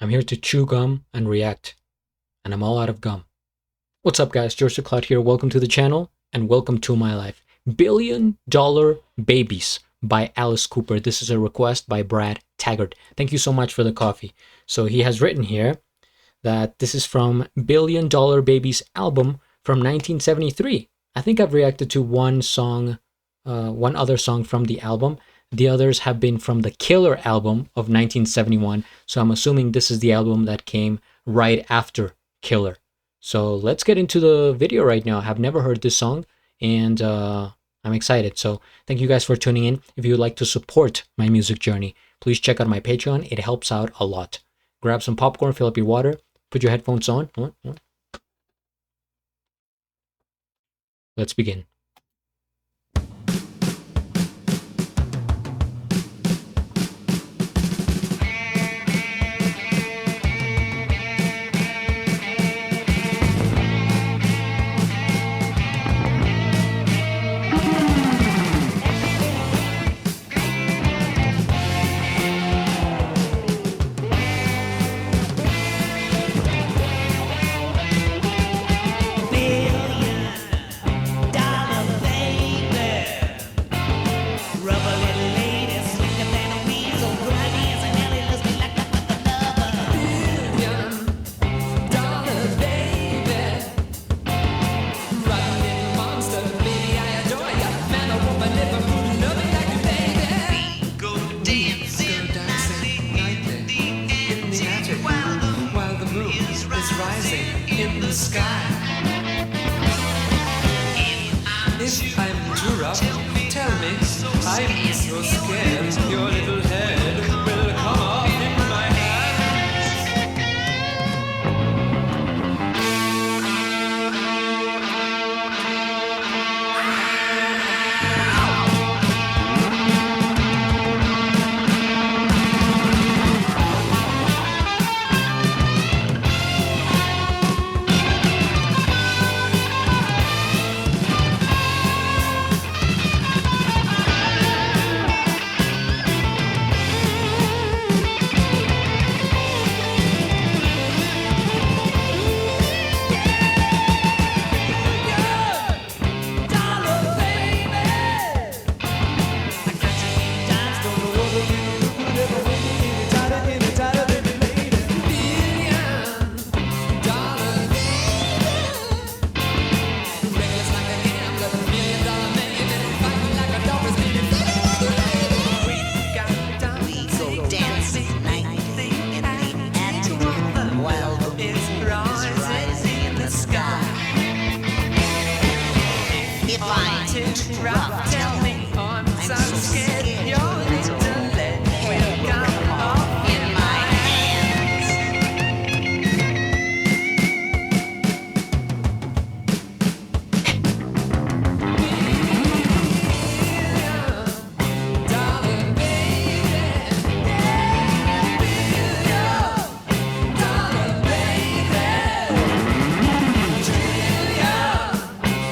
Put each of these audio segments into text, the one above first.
I'm here to chew gum and react, and I'm all out of gum. What's up, guys? GeorgeTheCloud here. Welcome to the channel, and welcome to my life. Billion Dollar Babies by Alice Cooper. This is a request by Brad Taggart. Thank you so much for the coffee. So he has written here that this is from Billion Dollar Babies album from 1973. I think I've reacted to one other song from the album. The others have been from the Killer album of 1971. So I'm assuming this is the album that came right after Killer. So let's get into the video right now. I've never heard this song, and I'm excited. So thank you guys for tuning in. If you would like to support my music journey, please check out my Patreon. It helps out a lot. Grab some popcorn, fill up your water, put your headphones on. Let's begin. Rising in the sky. If I'm too rough, tell me. I'm so scared your little head will come off in my rough, tell me. I'm so scared your little leg will come off in my hands. $1 baby,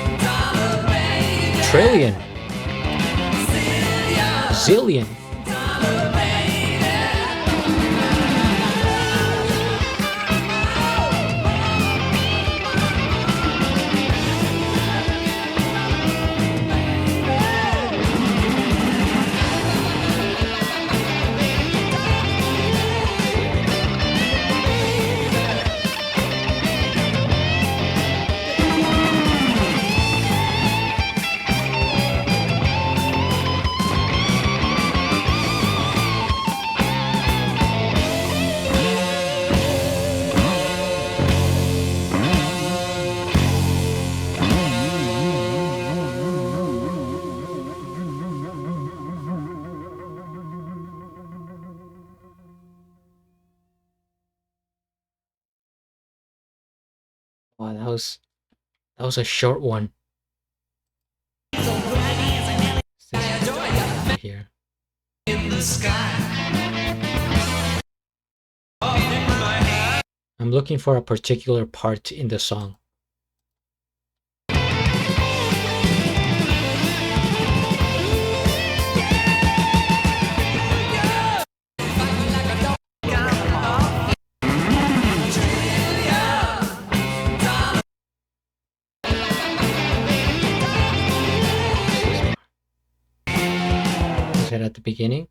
$1 baby, Trillion. Zillion. Wow, that was a short one. Here. In the sky. I'm looking for a particular part in the song. right at the beginning.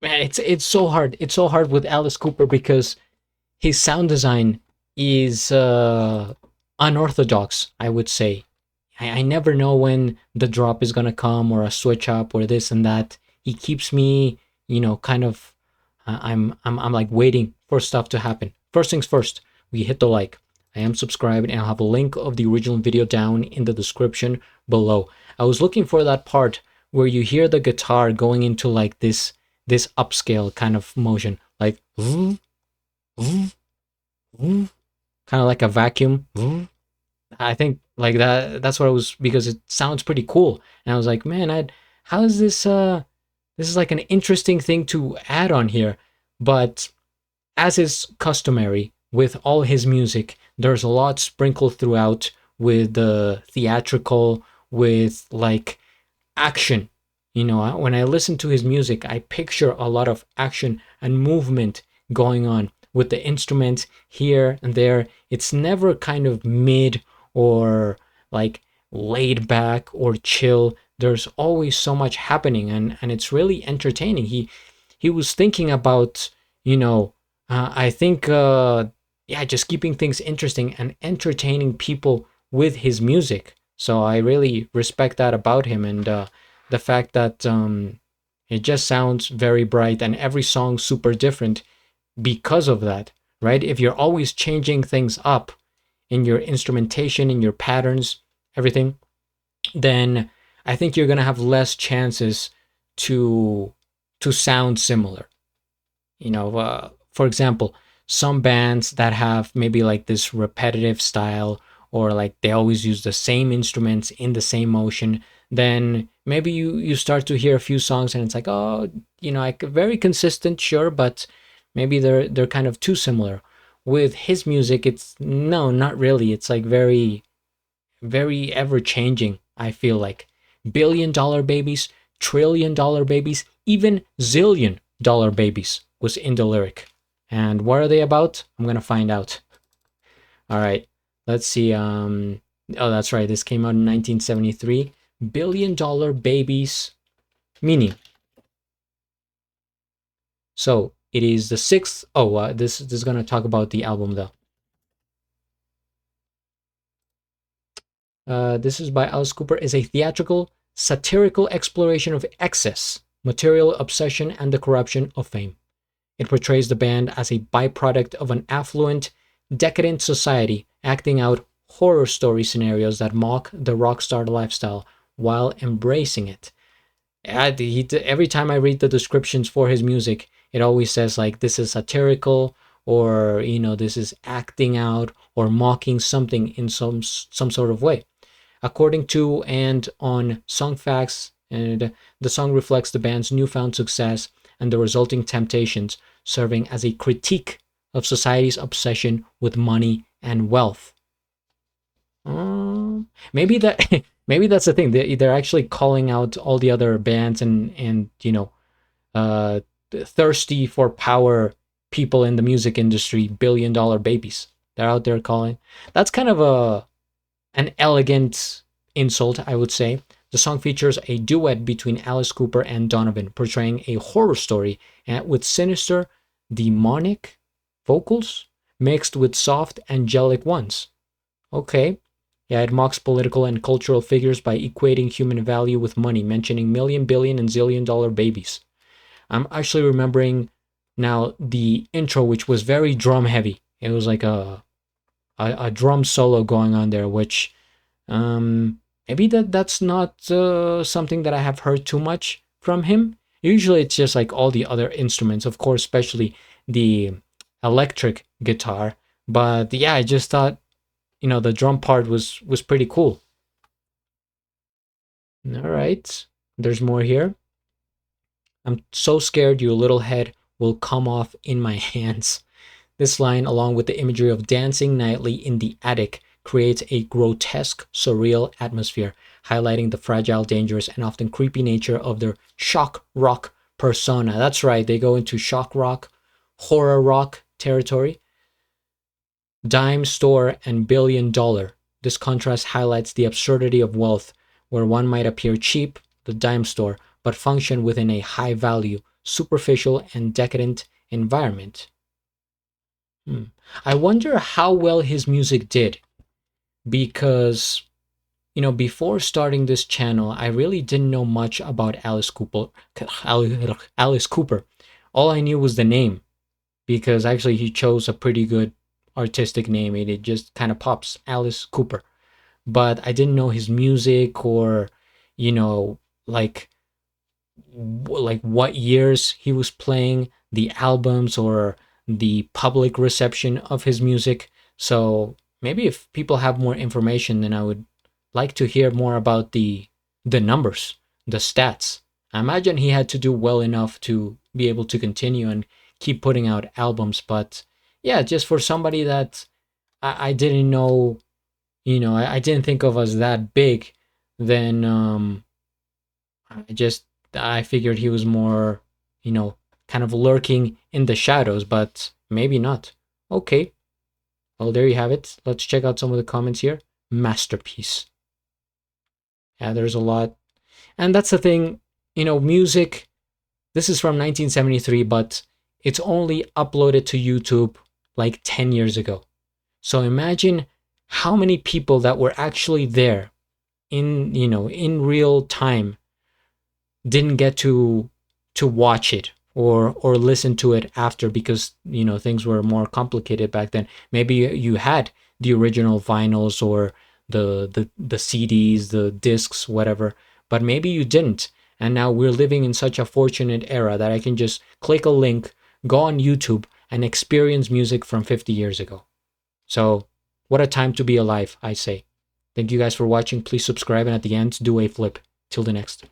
Man, it's so hard. It's so hard with Alice Cooper because his sound design is unorthodox, I would say. I never know when the drop is gonna come or a switch up or this and that. He keeps me, kind of. I'm like waiting for stuff to happen. First things first, we hit the like. I am subscribed and I'll have a link of the original video down in the description below. I was looking for that part where you hear the guitar going into like this upscale kind of motion, like kind of like a vacuum. I think like that's what it was, because it sounds pretty cool. And I was like, man, how is this this is like an interesting thing to add on here. But as is customary with all his music, there's a lot sprinkled throughout with the theatrical, with like action. When I listen to his music, I picture a lot of action and movement going on with the instruments here and there. It's never kind of mid or like laid back or chill. There's always so much happening, and it's really entertaining. He was thinking about, I think, yeah, just keeping things interesting and entertaining people with his music. So I really respect that about him, and the fact that it just sounds very bright and every song super different because of that, right? If you're always changing things up in your instrumentation, in your patterns, everything, then I think you're gonna have less chances to sound similar. For example, some bands that have maybe like this repetitive style, or like they always use the same instruments in the same motion, then maybe you start to hear a few songs and it's like, oh, like very consistent, sure, but maybe they're kind of too similar. With his music, it's no, not really. It's like very, very ever changing. I feel like $1 billion babies, $1 trillion babies, even $1 zillion babies was in the lyric. And what are they about? I'm gonna find out. All right, let's see. Oh, that's right. This came out in 1973. $1 billion babies meaning. So it is the sixth. Oh, this is gonna talk about the album though. This is by Alice Cooper. Is a theatrical, satirical exploration of excess, material obsession, and the corruption of fame. It portrays the band as a byproduct of an affluent, decadent society, acting out horror story scenarios that mock the rock star lifestyle while embracing it. Every time I read the descriptions for his music, it always says like this is satirical, or this is acting out or mocking something in some sort of way. According to and on Songfacts, and the song reflects the band's newfound success and the resulting temptations, serving as a critique of society's obsession with money and wealth. Maybe that maybe that's the thing. They're actually calling out all the other bands and thirsty for power people in the music industry, $1 billion babies. They're out there calling. That's kind of an elegant insult, I would say. The song features a duet between Alice Cooper and Donovan, portraying a horror story with sinister, demonic vocals mixed with soft, angelic ones. Okay. Yeah, it mocks political and cultural figures by equating human value with money, mentioning million, billion, and $1 zillion babies. I'm actually remembering now the intro, which was very drum heavy. It was like a drum solo going on there, which maybe that's not something that I have heard too much from him. Usually it's just like all the other instruments, of course, especially the electric guitar. But yeah, I just thought, the drum part was pretty cool. All right, there's more here. I'm so scared your little head will come off in my hands. This line, along with the imagery of dancing nightly in the attic, creates a grotesque, surreal atmosphere, highlighting the fragile, dangerous, and often creepy nature of their shock rock persona. That's right, they go into shock rock, horror rock territory. Dime store and billion dollar. This contrast highlights the absurdity of wealth, where one might appear cheap, the dime store, but function within a high value, superficial, and decadent environment. I wonder how well his music did, because before starting this channel, I really didn't know much about Alice Cooper. Alice Cooper. All I knew was the name, because actually he chose a pretty good artistic name and it just kind of pops, Alice Cooper. But I didn't know his music, or you know like what years he was playing, the albums, or the public reception of his music. So maybe if people have more information, then I would like to hear more about the numbers, the stats. I imagine he had to do well enough to be able to continue and keep putting out albums. But yeah, just for somebody that I didn't know, I didn't think of as that big, then I figured he was more, kind of lurking in the shadows, but maybe not. Okay. Well, there you have it. Let's check out some of the comments here. Masterpiece. Yeah, there's a lot. And that's the thing, music, this is from 1973, but it's only uploaded to YouTube like 10 years ago. So imagine how many people that were actually there in real time didn't get to watch it or listen to it after, because things were more complicated back then. Maybe you had the original vinyls, or the CDs, the discs, whatever, but maybe you didn't. And now we're living in such a fortunate era that I can just click a link, go on YouTube, and experience music from 50 years ago. So what a time to be alive, I say. Thank you guys for watching. Please subscribe, and at the end, do a flip. Till the next.